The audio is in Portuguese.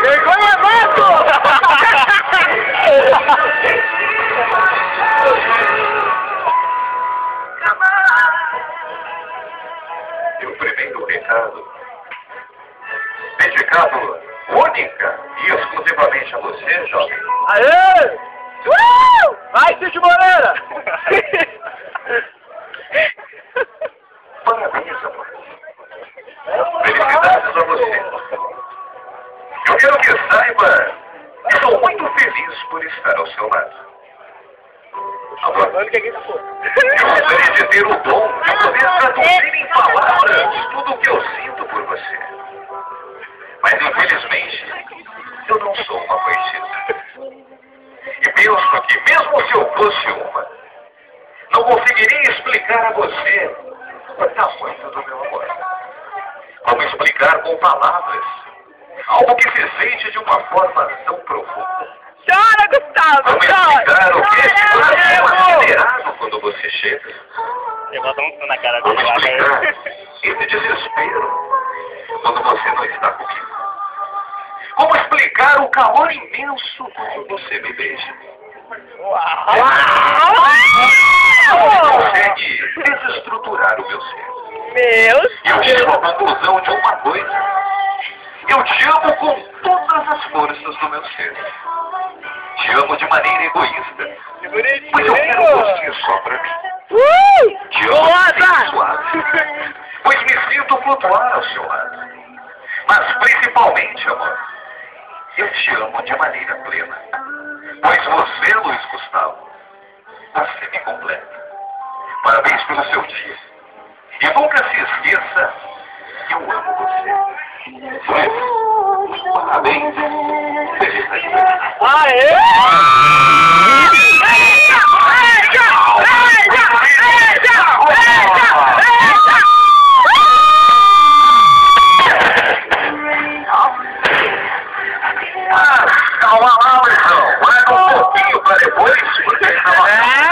Vergonha, mato! E o primeiro recado, dedicado única e exclusivamente a você, jovem. Aê! Vai, Cid Moreira! Parabéns, amor. Felicidades a você. Eu quero que saiba que estou muito feliz por estar ao seu lado. Amor, eu gostaria de ter o dom de poder traduzir em palavras tudo o que eu sinto por você. Mas, infelizmente, eu não sou uma poetisa. E penso que, mesmo se eu fosse uma, não conseguiria explicar a você o tamanho do meu amor. Como explicar com palavras algo que se sente de uma forma tão profunda? Chora, Gustavo! Como explicar o que é de tão acelerado quando você chega? Eu vou dar um som na cara Como dele lá, explicar velho. esse desespero quando você não está comigo? Como explicar o calor imenso quando você me beija? Você consegue desestruturar o meu ser. Meu E eu chego à conclusão de uma coisa. Eu te amo com todas as forças do meu ser. Te amo de maneira egoísta. Pois eu quero você só pra mim. Te amo bem suave. Pois me sinto flutuar ao seu lado. Mas principalmente, amor, eu te amo de maneira plena. Pois você, Luiz Gustavo, você me completa. Parabéns pelo seu dia. E nunca se esqueça que eu amo você. Luiz, parabéns. Feliz aniversário. Aê! Calma lá, Luizão. Vai um pouquinho pra depois, porque estava...